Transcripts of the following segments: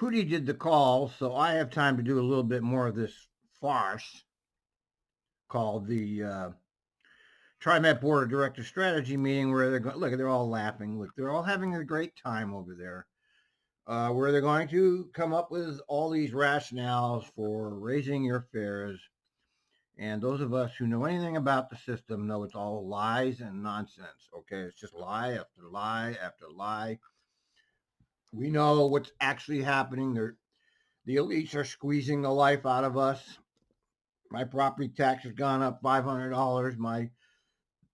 Pooty did the call, so I have time to do a little bit more of this farce called the Trimet Board of Directors strategy meeting, where they're going. Look, they're all laughing. Look, they're all having a great time over there. Where they're going to come up with all these rationales for raising your fares. And those of us who know anything about the system know it's all lies and nonsense. Okay, it's just lie after lie after lie. We know what's actually happening. The elites are squeezing the life out of us. My property tax has gone up $500. My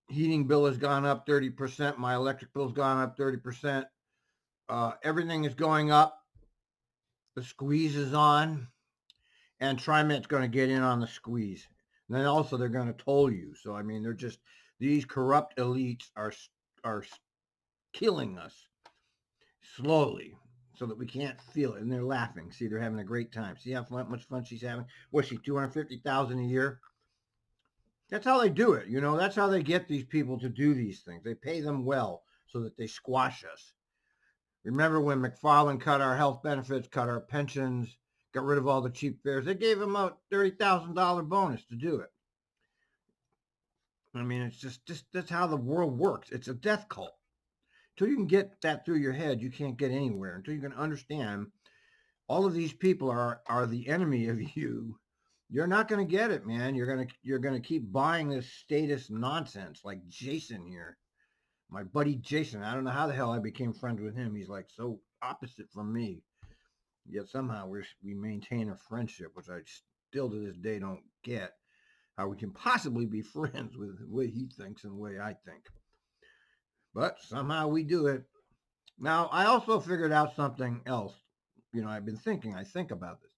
heating bill has gone up 30%. My electric bill's gone up 30%. Everything is going up. The squeeze is on, and Trimet's going to get in on the squeeze. And then also they're going to toll you. So I mean, they're just these corrupt elites are killing us slowly, so that we can't feel it. And they're laughing. See, they're having a great time. See how much fun she's having? What's she, 250,000 a year? That's how they do it. You know, that's how they get these people to do these things. They pay them well so that they squash us. Remember when McFarlane cut our health benefits, cut our pensions, got rid of all the cheap fares? They gave him a $30,000 bonus to do it. I mean, it's just that's how the world works. It's a death cult. Until you can get that through your head, you can't get anywhere. Until you can understand all of these people are the enemy of you, you're not going to get it, man. You're gonna keep buying this status nonsense, like Jason here, my buddy Jason. I don't know how the hell I became friends with him. He's like so opposite from me, yet somehow we maintain a friendship, which I still to this day don't get how we can possibly be friends with the way he thinks and the way I think. But somehow we do it. Now, I also figured out something else. You know, I've been thinking. I think about this.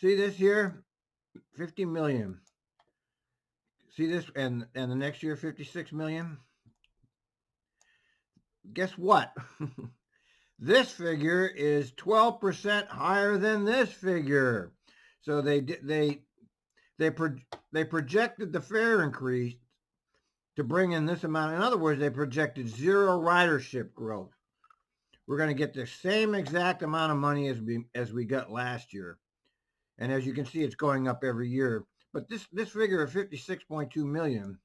See this here, 50 million. See this, and the next year, 56 million. Guess what? This figure is 12% higher than this figure. So they projected the fare increase to bring in this amount. In other words, they projected zero ridership growth. We're going to get the same exact amount of money as we got last year. And as you can see, it's going up every year. But this figure of 56.2 million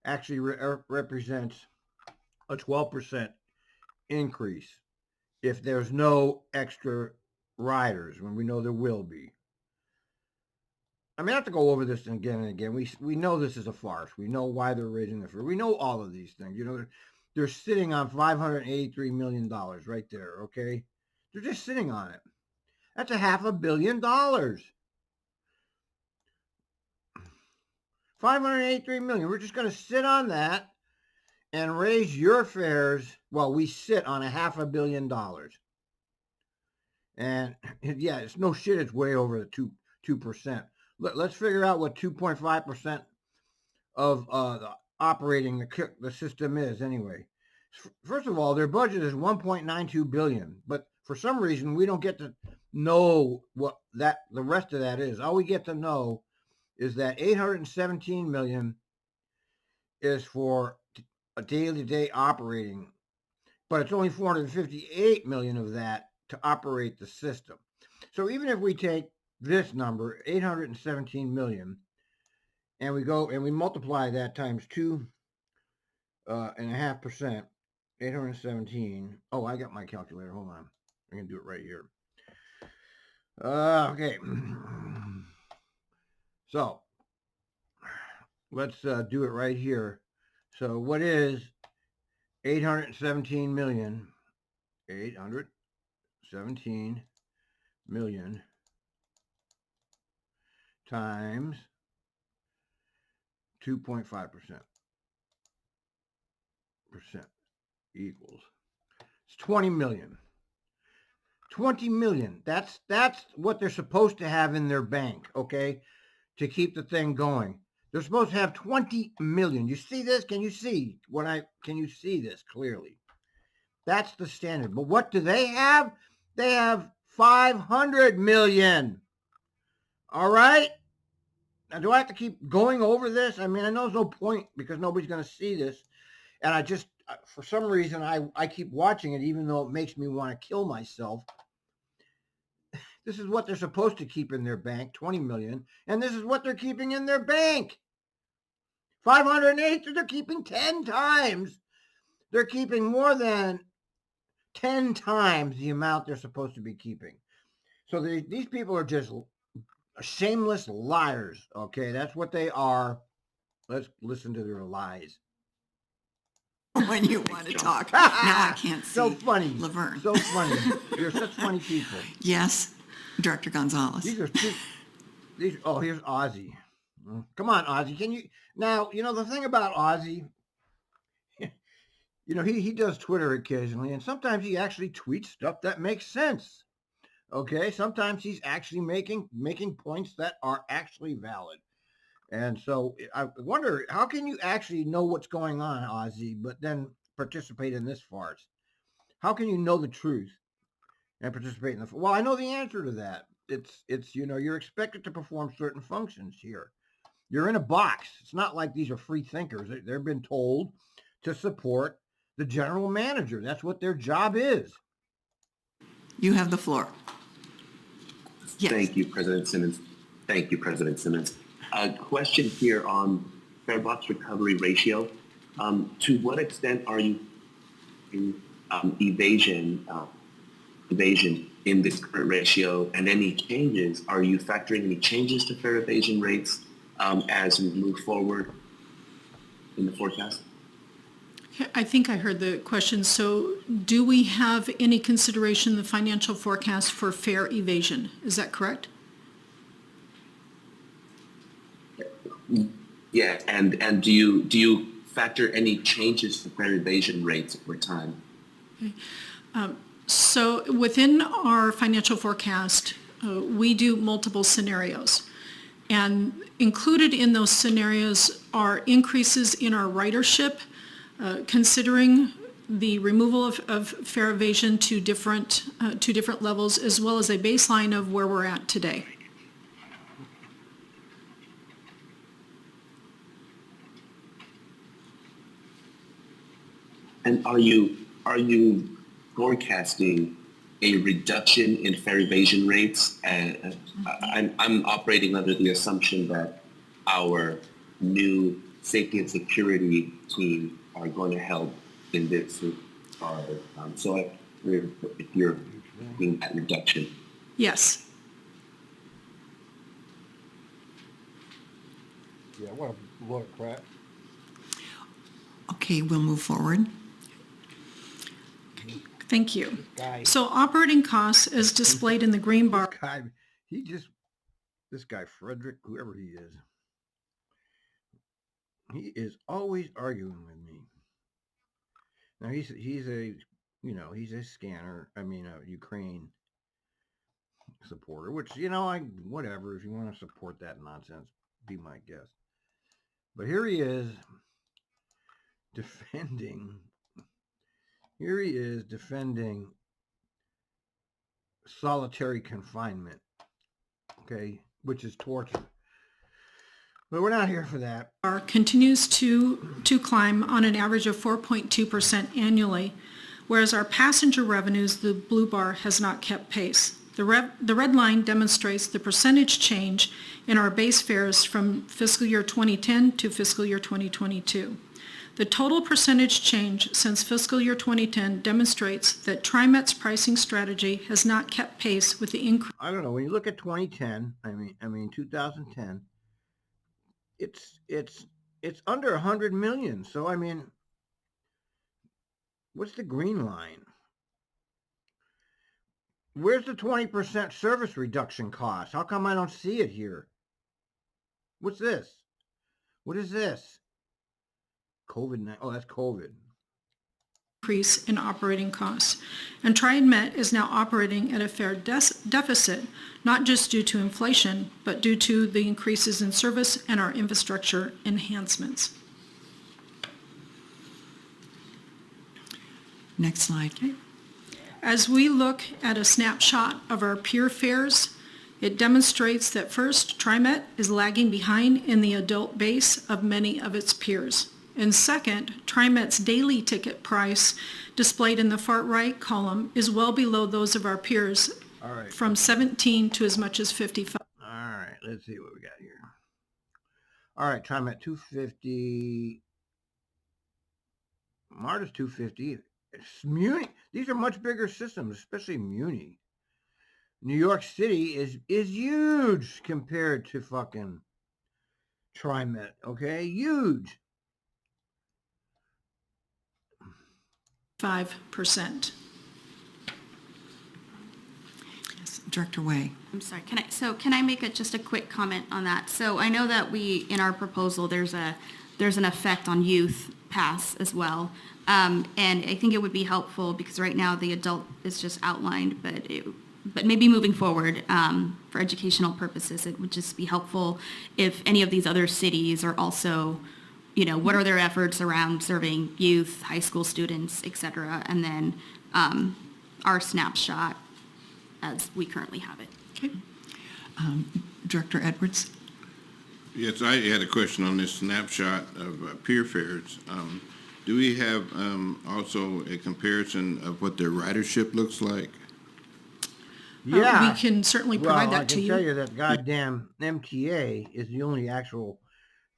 actually represents a 12% increase if there's no extra riders, when we know there will be. I mean, I have to go over this again and again. We know this is a farce. We know why they're raising the fare. We know all of these things. You know, they're sitting on $583 million right there, okay? They're just sitting on it. That's a $500 million. $583 million. We're just going to sit on that and raise your fares while we sit on a $500 million. And yeah, it's no shit. It's way over the 2%. Let's figure out what 2.5% of the operating the system is anyway. First of all, their budget is 1.92 billion, but for some reason we don't get to know what the rest of that is. All we get to know is that 817 million is for a day-to-day operating, but it's only 458 million of that to operate the system. So even if we take this number, 817 million, and we go and we multiply that times 2.5%, 817. Oh, I got my calculator. Hold on. I'm going to do it right here. Okay. So let's do it right here. So what is 817 million? 817 million times 2.5% equals, it's 20 million. 20 million. That's what they're supposed to have in their bank, okay, to keep the thing going. They're supposed to have 20 million. You see this? Can you see can you see this clearly? That's the standard. But what do they have? They have 500 million. All right? Now, do I have to keep going over this? I mean, I know there's no point because nobody's going to see this. And I just, for some reason, I keep watching it, even though it makes me want to kill myself. This is what they're supposed to keep in their bank, 20 million, and this is what they're keeping in their bank. 508, they're keeping 10 times. They're keeping more than 10 times the amount they're supposed to be keeping. So these people are just shameless liars, okay? That's what they are. Let's listen to their lies. When you want to talk. Now I can't see. So funny. Laverne. So funny. You're such funny people. Yes, Director Gonzalez. Here's Ozzy. Come on, Ozzy. Can you now? You know the thing about Ozzy. You know he does Twitter occasionally, and sometimes he actually tweets stuff that makes sense. Okay, sometimes he's actually making points that are actually valid. And so I wonder, how can you actually know what's going on, Ozzy, but then participate in this farce? How can you know the truth and participate in the? Well, I know the answer to that. It's you're expected to perform certain functions here. You're in a box. It's not like these are free thinkers. They've been told to support the general manager. That's what their job is. You have the floor. Yes. Thank you, President Simmons. Thank you, President Simmons. A question here on fare box recovery ratio. To what extent are you evasion in this current ratio, and any changes? Are you factoring any changes to fare evasion rates as we move forward in the forecast? I think I heard the question. So do we have any consideration in the financial forecast for fare evasion? Is that correct? Yeah, and do you factor any changes to fare evasion rates over time? Okay. So within our financial forecast, we do multiple scenarios. And included in those scenarios are increases in our ridership, considering the removal of fare evasion to different levels, as well as a baseline of where we're at today. And are you forecasting a reduction in fare evasion rates? I'm operating under the assumption that our new safety and security team are going to help in this. So if you're doing that reduction. Yes. Yeah, what a load of crap. Okay, we'll move forward. Thank you. So operating costs as displayed in the green bar. This guy, Frederick, whoever he is always arguing with me. Now he's a scanner. I mean, a Ukraine supporter, which, whatever, if you want to support that nonsense, be my guest. But here he is defending solitary confinement, okay, which is torture. But we're not here for that. Continues to climb on an average of 4.2% annually, whereas our passenger revenues, the blue bar, has not kept pace. The red line demonstrates the percentage change in our base fares from fiscal year 2010 to fiscal year 2022. The total percentage change since fiscal year 2010 demonstrates that Trimet's pricing strategy has not kept pace with the increase. I don't know. When you look at 2010, I mean 2010, it's under 100 million. So I mean, what's the green line? Where's the 20% service reduction cost? How come I don't see it here? What's this? What is this? COVID-19. Oh, that's COVID. Increase in operating costs. And Trimet is now operating at a fare deficit, not just due to inflation, but due to the increases in service and our infrastructure enhancements. Next slide. Okay. As we look at a snapshot of our peer fares, it demonstrates that first, Trimet is lagging behind in the adult base of many of its peers. And second, Trimet's daily ticket price, displayed in the far right column, is well below those of our peers All right. from 17 to as much as 55. All right. Let's see what we got here. All right. Trimet 250. Marta's 250. Muni. These are much bigger systems, especially Muni. New York City is huge compared to fucking Trimet. Okay, huge. 5%. Yes, Director Way. I'm sorry, can I make just a quick comment on that? So I know that in our proposal, there's an effect on youth pass as well. And I think it would be helpful, because right now the adult is just outlined, but maybe moving forward, for educational purposes, it would just be helpful if any of these other cities are also, what are their efforts around serving youth, high school students, et cetera, and then our snapshot as we currently have it. Okay. Director Edwards. Yes, I had a question on this snapshot of peer fares. Do we have also a comparison of what their ridership looks like? Yeah, We can certainly provide I that to can you. tell you that goddamn MTA is the only actual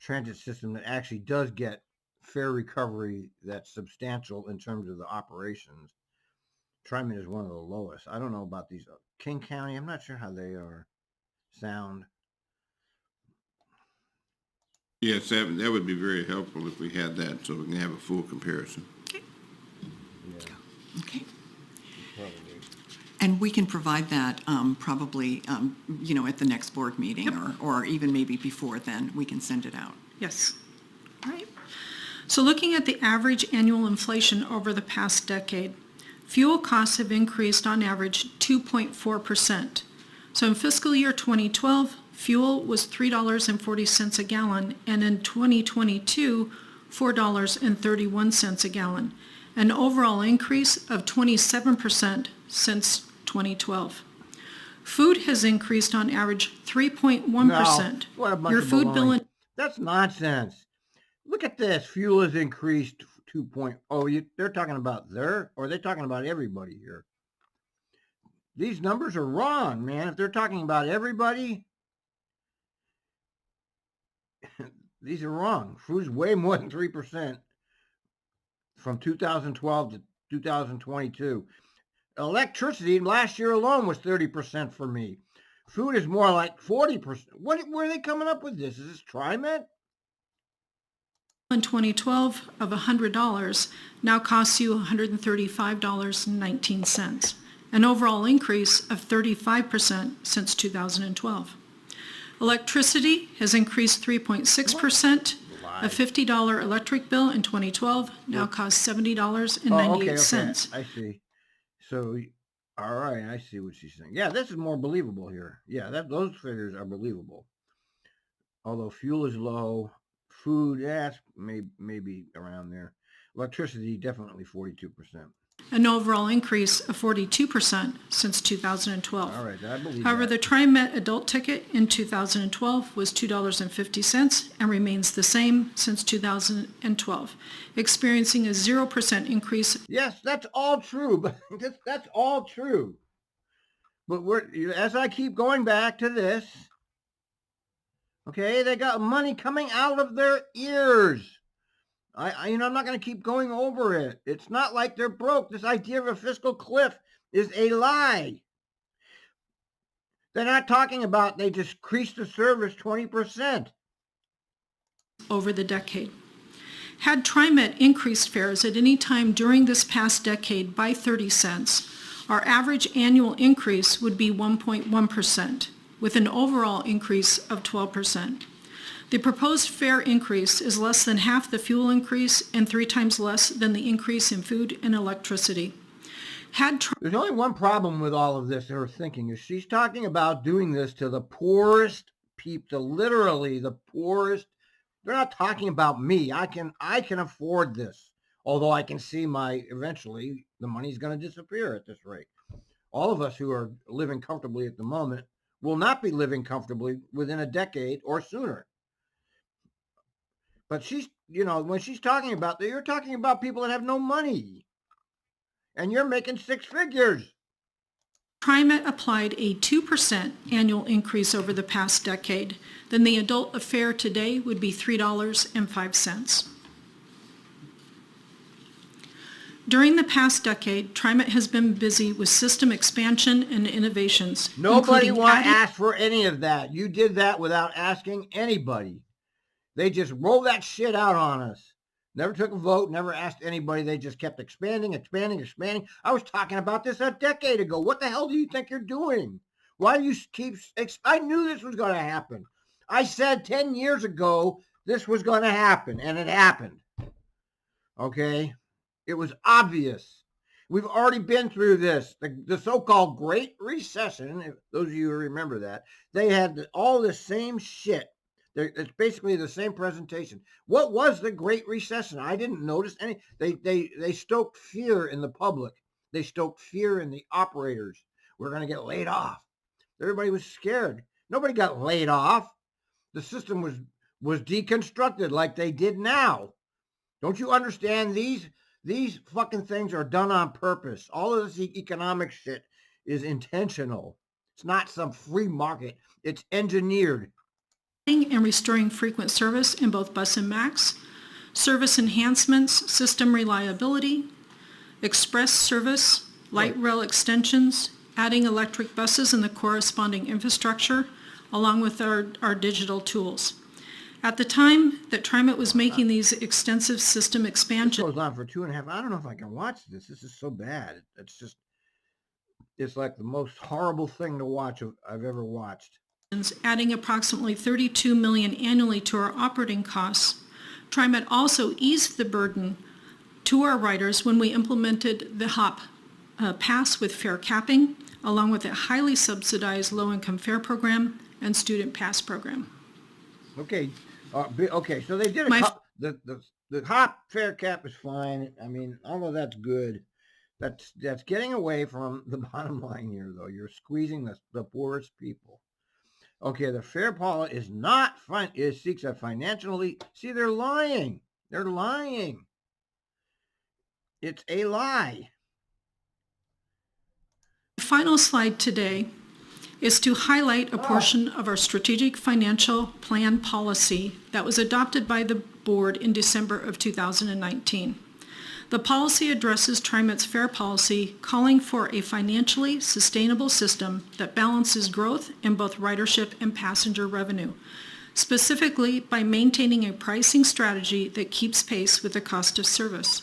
transit system that actually does get fare recovery that's substantial in terms of the operations. Trimet is one of the lowest. I don't know about these. King County, I'm not sure how they are sound. Yes, that would be very helpful if we had that, so we can have a full comparison. Yeah, Okay. probably. And we can provide that probably, at the next board meeting, or even maybe before then, we can send it out. Yes. All right. So looking at the average annual inflation over the past decade, fuel costs have increased on average 2.4%. So in fiscal year 2012, fuel was $3.40 a gallon, and in 2022, $4.31 a gallon, an overall increase of 27% since 2012. Food has increased on average 3.1%. No, what a bunch Your of food bill baloney. That's nonsense. Look at this. Fuel has increased 2.0. They're talking about or are they talking about everybody here? These numbers are wrong, man. If they're talking about everybody, these are wrong. Food's way more than 3% from 2012 to 2022. Electricity last year alone was 30% for me. Food is more like 40%. Where are they coming up with this? Is this Trimet? in 2012 of $100 now costs you $135.19, an overall increase of 35% since 2012. Electricity has increased 3.6%. A $50 electric bill in 2012 now costs $70.98. Okay. I see. So, all right, I see what she's saying. Yeah, this is more believable here. Yeah, those figures are believable. Although fuel is low, food, that's maybe around there. Electricity, definitely 42%. An overall increase of 42% since 2012. All right, I believe However, that. the Trimet adult ticket in 2012 was $2.50 and remains the same since 2012, experiencing a 0% increase. Yes, that's all true, but that's all true. But as I keep going back to this, okay, they got money coming out of their ears. I'm not going to keep going over it. It's not like they're broke. This idea of a fiscal cliff is a lie. They're not talking about they just increased the service 20%. Over the decade. Had Trimet increased fares at any time during this past decade by 30 cents, our average annual increase would be 1.1%, with an overall increase of 12%. The proposed fare increase is less than half the fuel increase and 3 times less than the increase in food and electricity. There's only one problem with all of this, her thinking, is she's talking about doing this to the poorest people, literally the poorest. They're not talking about me. I can afford this, although I can see eventually the money's going to disappear at this rate. All of us who are living comfortably at the moment will not be living comfortably within a decade or sooner. But when she's talking about that, you're talking about people that have no money. And you're making 6 figures. Trimet applied a 2% annual increase over the past decade, then the adult fare today would be $3.05. During the past decade, Trimet has been busy with system expansion and innovations. Nobody including want to adding- ask for any of that. You did that without asking anybody. They just rolled that shit out on us. Never took a vote, never asked anybody. They just kept expanding. I was talking about this a decade ago. What the hell do you think you're doing? Why do you keep... I knew this was going to happen. I said 10 years ago this was going to happen, and it happened. Okay? It was obvious. We've already been through this. The so-called Great Recession, if those of you who remember that, they had all the same shit. It's basically the same presentation. What was the Great Recession? I didn't notice any. They stoked fear in the public. They stoked fear in the operators. We're going to get laid off. Everybody was scared. Nobody got laid off. The system was deconstructed like they did now. Don't you understand? These fucking things are done on purpose. All of this economic shit is intentional. It's not some free market. It's engineered. And restoring frequent service in both bus and MAX, service enhancements, system reliability, express service, light rail extensions, adding electric buses and the corresponding infrastructure, along with our digital tools. At the time that Trimet was making these extensive system This expansions, goes on for 2.5. I don't know if I can watch this. This is so bad. It's like the most horrible thing to watch I've ever watched. adding approximately $32 million annually to our operating costs, Trimet also eased the burden to our riders when we implemented the HOP pass with fare capping, along with a highly subsidized low-income fare program and student pass program. Okay, okay. So they did the HOP fare cap is fine. I mean, all of that's good. That's getting away from the bottom line here, though. You're squeezing the poorest people. Okay, the fare policy is not fine. It seeks a financially... See, they're lying. They're lying. It's a lie. The final slide today is to highlight a portion of our strategic financial plan policy that was adopted by the board in December of 2019. The policy addresses Trimet's fare policy, calling for a financially sustainable system that balances growth in both ridership and passenger revenue, specifically by maintaining a pricing strategy that keeps pace with the cost of service.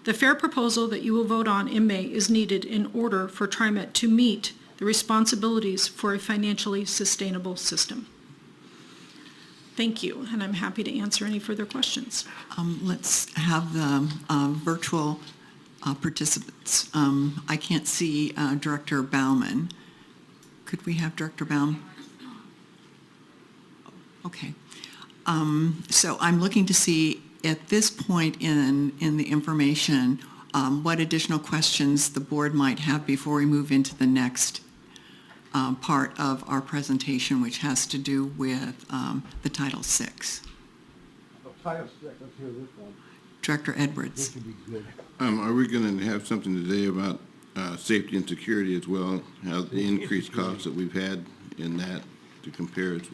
The fare proposal that you will vote on in May is needed in order for Trimet to meet the responsibilities for a financially sustainable system. Thank you, and I'm happy to answer any further questions. Let's have the virtual participants. I can't see Director Bauman. Could we have Director Baum? Okay. So I'm looking to see at this point in the information what additional questions the board might have before we move into the next part of our presentation, which has to do with the Title VI. Title 6, let's hear this one. Director This Edwards. would be good. Are we going to have something today about safety and security as well? How the increased costs that we've had in that to compare it,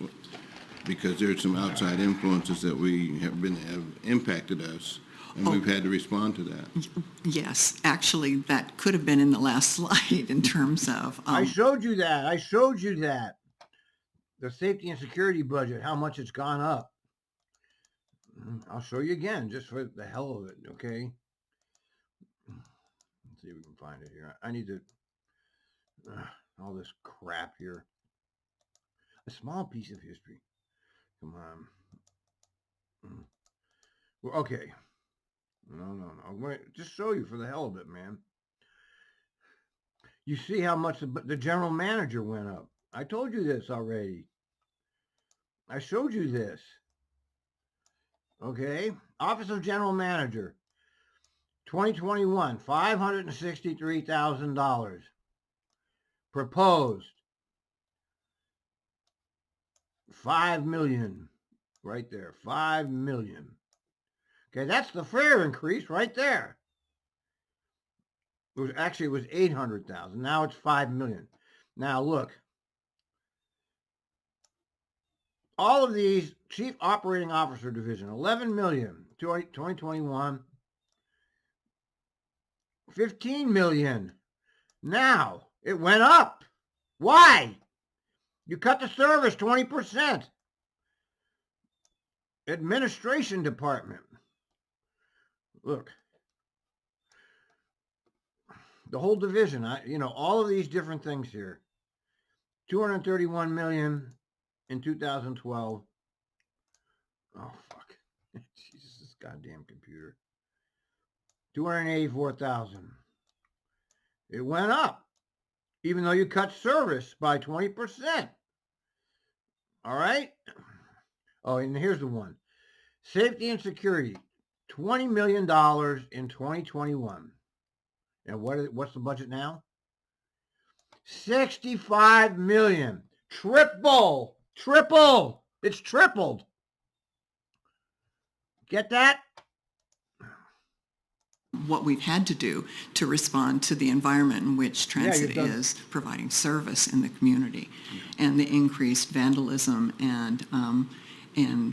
because there's some outside influences that have impacted us, and we've had to respond to that. Yes, actually, that could have been in the last slide in terms of... I showed you that. I showed you that. The safety and security budget, how much it's gone up. I'll show you again, just for the hell of it, okay? Let's see if we can find it here. I need to... all this crap here. A small piece of history. Come on. Well, okay. No. I'm going to just show you for the hell of it, man. You see how much the general manager went up. I told you this already. I showed you this. Okay. Office of General Manager. 2021, $563,000. Proposed. $5 million. Right there. $5 million. Okay, that's the fare increase right there. It was 800,000. Now it's $5 million. Now look, all of these Chief Operating Officer Division, 11 million, 2021, 15 million. Now it went up. Why? You cut the service 20%. Administration department. Look, the whole division, all of these different things here. 231 million in 2012. Oh, fuck. Jesus, this goddamn computer. 284,000. It went up, even though you cut service by 20%. All right? Oh, and here's the one. Safety and security, $20 million in 2021. And what's the budget now? 65 million. Triple. It's tripled. Get that? What we've had to do to respond to the environment in which transit done- is providing service in the community, and the increased vandalism and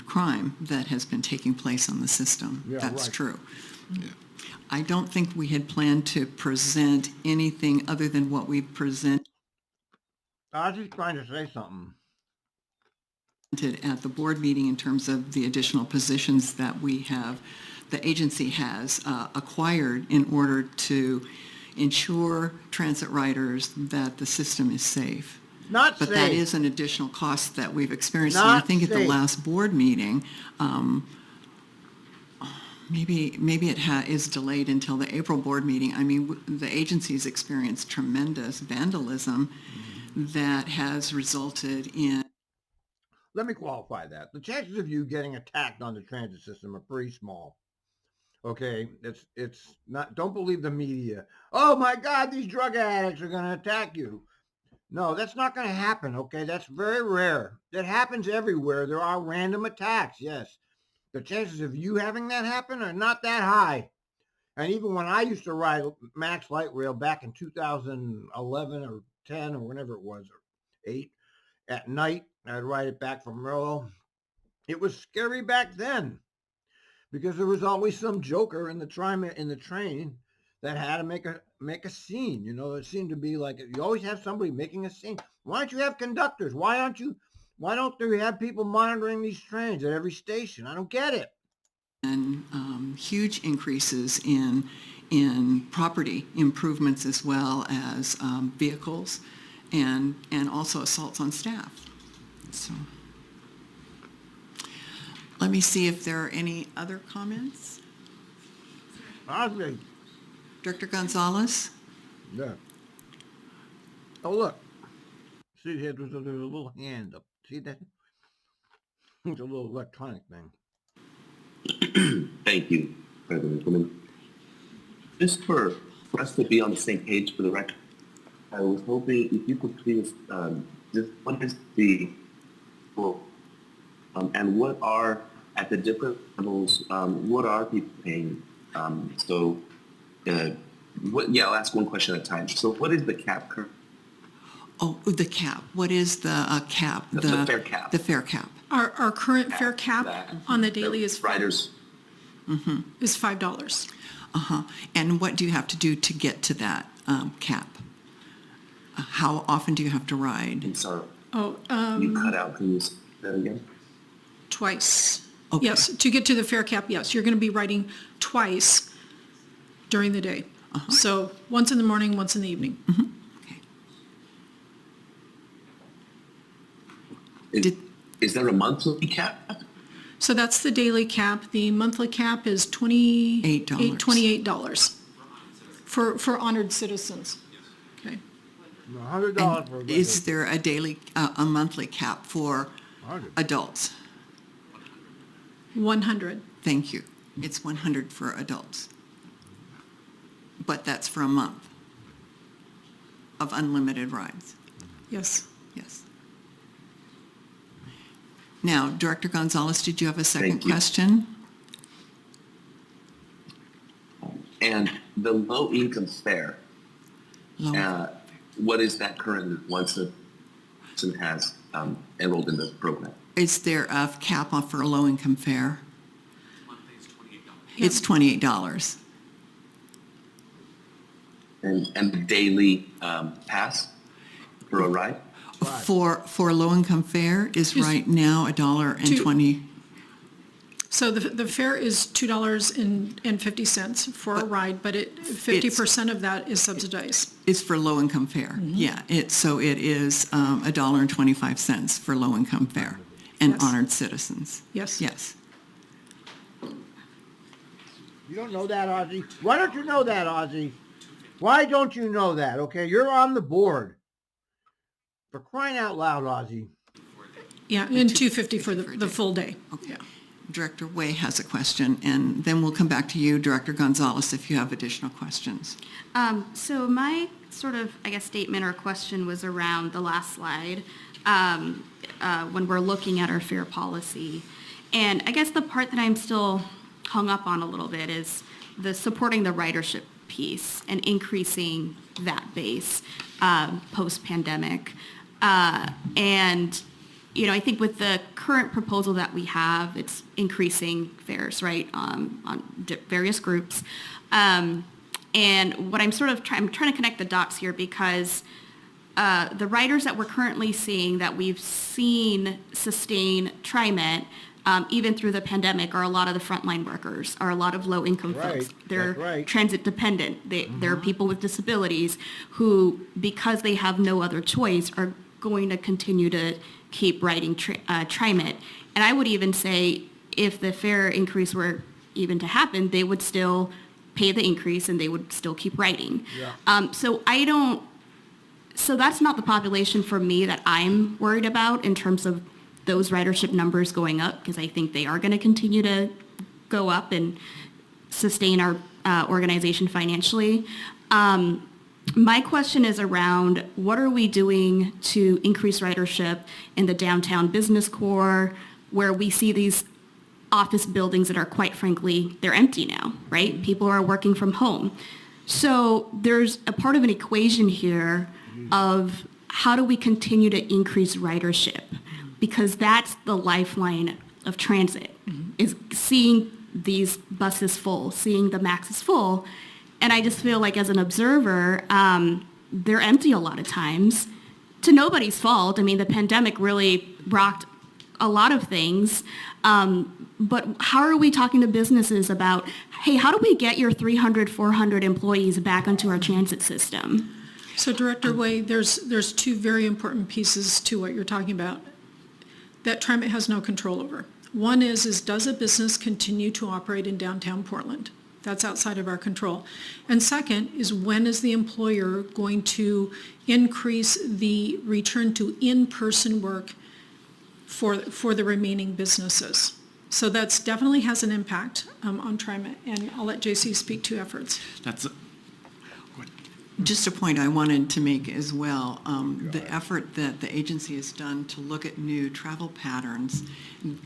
crime that has been taking place on the system. Yeah, That's right. true. Yeah. I don't think we had planned to present anything other than what we presented I was just trying to say something. at the board meeting in terms of the additional positions that the agency has acquired in order to ensure transit riders that the system is safe. Not But safe. that is an additional cost that we've experienced. And I Not think at the safe. last board meeting, maybe it is delayed until the April board meeting. I mean, the agency's experienced tremendous vandalism that has resulted in Let me qualify that. The chances of you getting attacked on the transit system are pretty small. Okay, it's not. Don't believe the media. Oh my God, these drug addicts are going to attack you. No, that's not going to happen. Okay, that's very rare. That happens everywhere. There are random attacks. Yes, the chances of you having that happen are not that high. And even when I used to ride Max Light Rail back in 2011 or 10 or whenever it was, or 8 at night, I'd ride it back from Merlo. It was scary back then, because there was always some joker in the train that had to make a scene. It seemed to be like you always have somebody making a scene. Why don't you have conductors? Why don't they have people monitoring these trains at every station? I don't get it. huge increases in property improvements as well as vehicles and also assaults on staff. So let me see if there are any other comments. Honestly, Director Gonzalez? yeah. Oh, look. See, there's a little hand up. See that? It's a little electronic thing. Thank you, President Quimmen. Just for us to be on the same page for the record, I was hoping if you could please, just what is the, and what are, at the different levels, what are people paying? I'll ask one question at a time. So what is the cap currently? Oh, the cap. What is the cap? The fare cap. The fare cap. Our current fare cap on the daily is Riders. $5. Uh-huh. And what do you have to do to get to that cap? How often do you have to ride? I'm sorry. Oh, You cut out. Can you say that again? twice. Okay. Yes, to get to the fare cap, yes, you're going to be riding twice during the day. So once in the morning, once in the evening. Okay. Is there a monthly cap? So that's the daily cap. The monthly cap is $28 for honored citizens. Okay. $100 for a Is there a monthly cap for 100. adults? 100. Thank you. It's 100 for adults. But that's for a month of unlimited rides. Yes. Yes. Now, Director Gonzalez, did you have a second Thank you. question? And the low income fare, Low. what is that currently once a person has enrolled in the program? Is there a cap on for a low-income fare? It's $28. And the daily pass for a ride? For low-income fare is right now $1.20. So the fare is $2.50 for a ride, but 50% of that is subsidized. It's for low-income fare, yeah. It is $1.25 for low-income fare and Yes. honored citizens. Yes. Yes. You don't know that, Ozzy? Why don't you know that, Ozzy? Why don't you know that? Okay, you're on the board. For crying out loud, Ozzy. Yeah, and $2.50 for the full day. Okay. Director Way has a question, and then we'll come back to you, Director Gonzalez, if you have additional questions. So my sort of, I guess, statement or question was around the last slide when we're looking at our fare policy. And I guess the part that I'm still hung up on a little bit is the supporting the ridership piece and increasing that base post-pandemic. And you know, I think with the current proposal that we have, it's increasing fares, right, on various groups. And what I'm I'm trying to connect the dots here because the riders that we're currently seeing that we've seen sustain Trimet, even through the pandemic, are a lot of the frontline workers, are a lot of low-income folks. They're transit dependent. They're people with disabilities who, because they have no other choice, are going to continue to keep riding Trimet. And I would even say if the fare increase were even to happen, they would still pay the increase and they would still keep riding. Yeah. So that's not the population for me that I'm worried about in terms of those ridership numbers going up, because I think they are going to continue to go up and sustain our organization financially. My question is around what are we doing to increase ridership in the downtown business core where we see these office buildings that are, quite frankly, they're empty now, right? People are working from home. So there's a part of an equation here of how do we continue to increase ridership? Because that's the lifeline of transit, is seeing these buses full, seeing the maxes full. And I just feel like as an observer, they're empty a lot of times to nobody's fault. I mean, the pandemic really rocked a lot of things. But how are we talking to businesses about, hey, how do we get your 300, 400 employees back onto our transit system? So Director Way, there's two very important pieces to what you're talking about that Trimet has no control over. One is does a business continue to operate in downtown Portland? That's outside of our control. And second is when is the employer going to increase the return to in-person work for the remaining businesses? So that's definitely has an impact on Trimet, and I'll let JC speak to efforts. Just a point I wanted to make as well, the effort that the agency has done to look at new travel patterns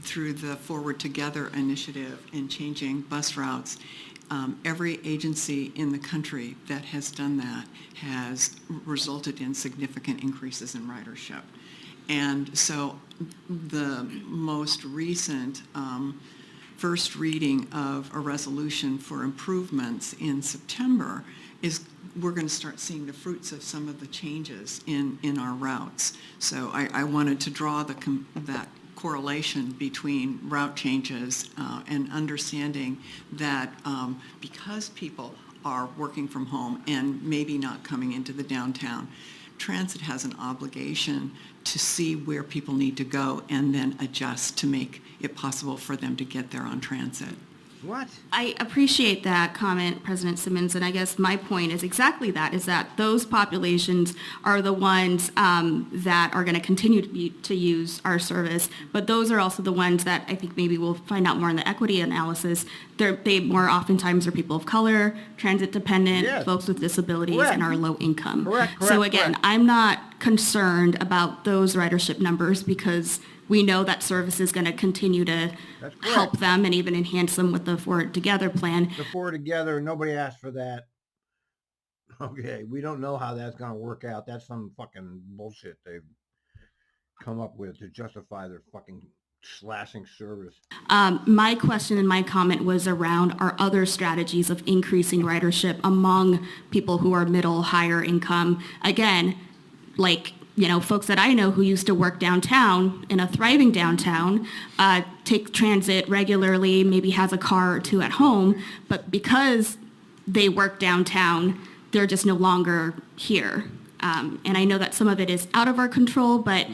through the Forward Together initiative in changing bus routes. Every agency in the country that has done that has resulted in significant increases in ridership. And so the most recent first reading of a resolution for improvements in September is we're going to start seeing the fruits of some of the changes in our routes. So I wanted to draw that correlation between route changes and understanding that because people are working from home and maybe not coming into the downtown, transit has an obligation to see where people need to go and then adjust to make it possible for them to get there on transit. What? I appreciate that comment, President Simmons, and I guess my point is exactly that, is that those populations are the ones that are going to continue to use our service, but those are also the ones that I think maybe we'll find out more in the equity analysis. They more oftentimes are people of color, transit dependent, Yes. folks with disabilities, Correct. and are low income. Correct, So again, correct. I'm not concerned about those ridership numbers because we know that service is going to continue to That's correct. help them and even enhance them with the Forward Together plan. The four together, nobody asked for that. Okay, we don't know how that's going to work out. That's some fucking bullshit they've come up with to justify their fucking slashing service. My question and my comment was around our other strategies of increasing ridership among people who are middle, higher income. Again, like, folks that I know who used to work downtown in a thriving downtown, take transit regularly, maybe has a car or two at home, but because they work downtown, they're just no longer here. And I know that some of it is out of our control, but,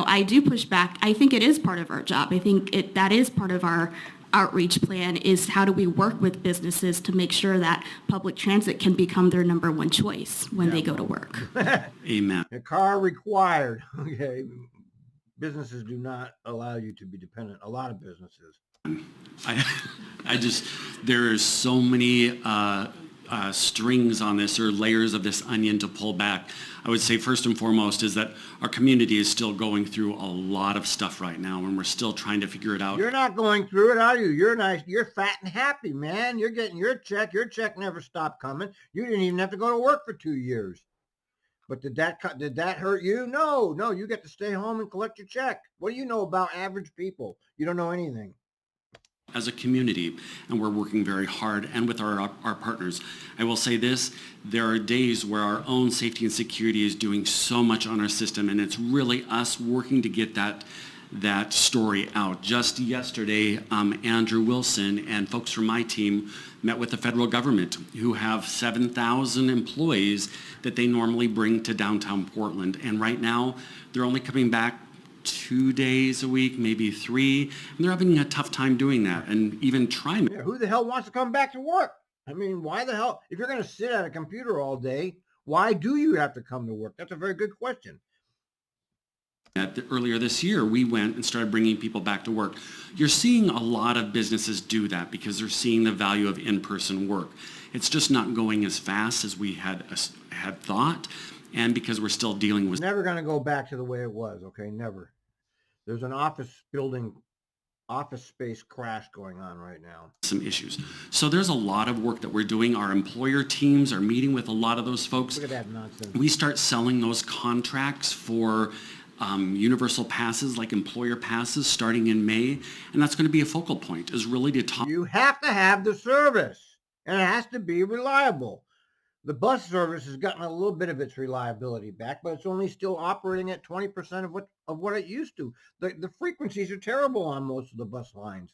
I do push back. I think it is part of our job. I think that is part of our outreach plan, is how do we work with businesses to make sure that public transit can become their number one choice when they go to work. Amen. A car required. Okay. Businesses do not allow you to be dependent. A lot of businesses. There's so many strings on this, or layers of this onion to pull back. I would say first and foremost is that our community is still going through a lot of stuff right now, and we're still trying to figure it out. You're not going through it, are you? You're nice. You're fat and happy, man. You're getting your check. Your check never stopped coming. You didn't even have to go to work for 2 years. But did that hurt you? No. You get to stay home and collect your check. What do you know about average people? You don't know anything. As a community, and we're working very hard, and with our partners. I will say this, there are days where our own safety and security is doing so much on our system, and it's really us working to get that story out. Just yesterday, Andrew Wilson and folks from my team met with the federal government, who have 7,000 employees that they normally bring to downtown Portland. And right now, they're only coming back 2 days a week, maybe 3, and they're having a tough time doing that. And even Trimet. Yeah, who the hell wants to come back to work? I mean, why the hell? If you're going to sit at a computer all day, why do you have to come to work? That's a very good question. Earlier this year, we went and started bringing people back to work. You're seeing a lot of businesses do that because they're seeing the value of in-person work. It's just not going as fast as we had thought, and because we're still dealing with... Never going to go back to the way it was, okay? Never. There's an office space crash going on right now. Some issues. So there's a lot of work that we're doing. Our employer teams are meeting with a lot of those folks. Look at that nonsense. We start selling those contracts for universal passes, like employer passes, starting in May. And that's going to be a focal point, is really to talk... You have to have the service, and it has to be reliable. The bus service has gotten a little bit of its reliability back, but it's only still operating at 20% of what it used to. The frequencies are terrible on most of the bus lines.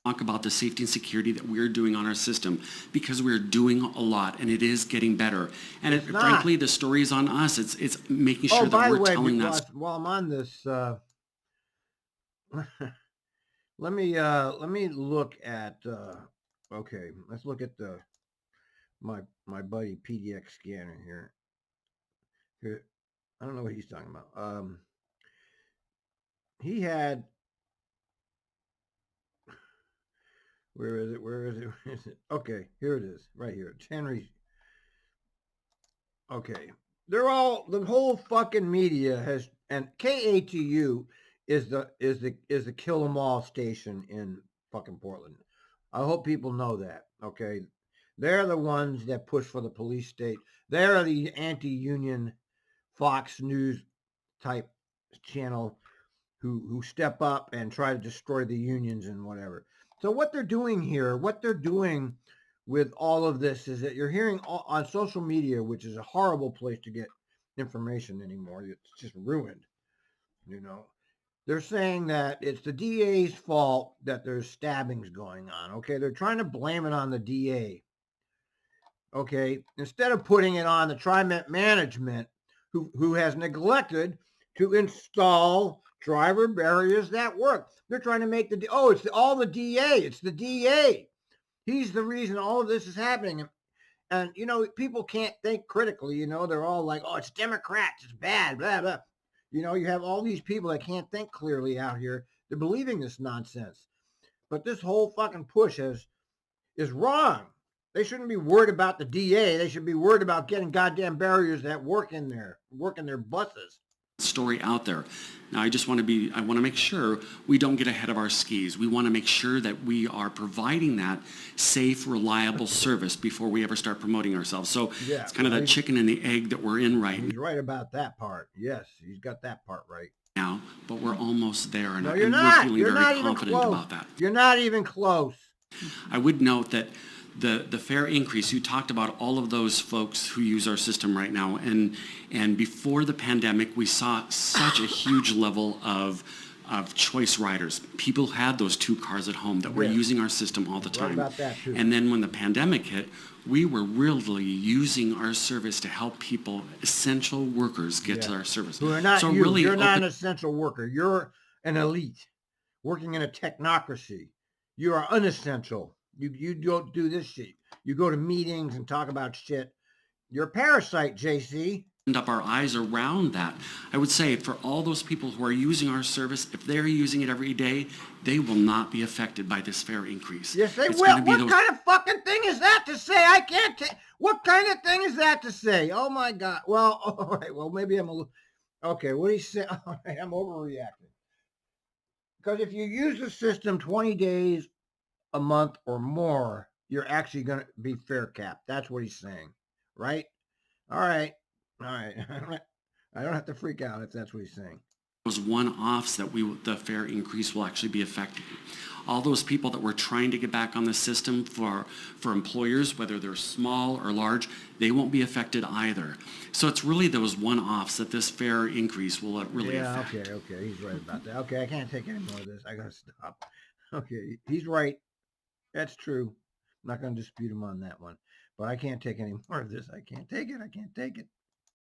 Talk about the safety and security that we're doing on our system, because we're doing a lot, and it is getting better. And frankly, the story is on us. It's making sure that we're telling that. While I'm on this, let me look at. Okay, let's look at my buddy PDX scanner here. I don't know what he's talking about. He had, where is it? Okay, here it is, right here. Henry. Okay, the whole fucking media has, and KATU is the kill 'em all station in fucking Portland. I hope people know that. Okay. They're the ones that push for the police state. They're the anti-union Fox News type channel who step up and try to destroy the unions and whatever. So what they're doing here, what they're doing with all of this is that you're hearing on social media, which is a horrible place to get information anymore. It's just ruined, They're saying that it's the DA's fault that there's stabbings going on. Okay, they're trying to blame it on the DA. Okay, instead of putting it on the Trimet management, who has neglected to install driver barriers that work. They're trying to make it's all the DA. It's the DA. He's the reason all of this is happening. And people can't think critically. They're all like, oh, it's Democrats. It's bad, blah, blah. You have all these people that can't think clearly out here. They're believing this nonsense. But this whole fucking push is wrong. They shouldn't be worried about the DA. They should be worried about getting goddamn barriers that work in their buses. story out there. Now, I want to make sure we don't get ahead of our skis. We want to make sure that we are providing that safe, reliable service before we ever start promoting ourselves. So Yeah, it's kind of that chicken and the egg that we're in right He's right about that part. Yes, he's got that part right. now, but we're almost there, and, No, you're and we're not. feeling You're very not even confident close. about that. You're not even close. I would note that the fare increase, you talked about all of those folks who use our system right now, and before the pandemic, we saw such a huge level of choice riders. People had those 2 cars at home that were Yes. using our system all the Right time. about that, too. And then when the pandemic hit, we were really using our service to help people, essential workers, get to Yeah. our service. Who are not so you. really You're not an open- essential worker. You're an elite working in a technocracy. You are unessential. You don't do this shit. You go to meetings and talk about shit. You're a parasite, JC. up our eyes around that. I would say for all those people who are using our service, if they're using it every day, they will not be affected by this fare increase. Yes, they It's will. gonna be What those- kind of fucking thing is that to say? I can't take. What kind of thing is that to say? Oh my God. Well, all right. Well, maybe I'm a little. Okay, what do you say? All right, I'm overreacting. Because if you use the system 20 days, a month, or more, you're actually going to be fare capped. That's what he's saying, right? All right. All right. I don't have to freak out if that's what he's saying. those one-offs that the fare increase will actually be affecting. All those people that were trying to get back on the system for employers, whether they're small or large, they won't be affected either. So it's really those one-offs that this fare increase will really affect. Okay. He's right about that. Okay, I can't take any more of this. I got to stop. Okay, he's right. That's true. I'm not going to dispute him on that one. But I can't take any more of this. I can't take it.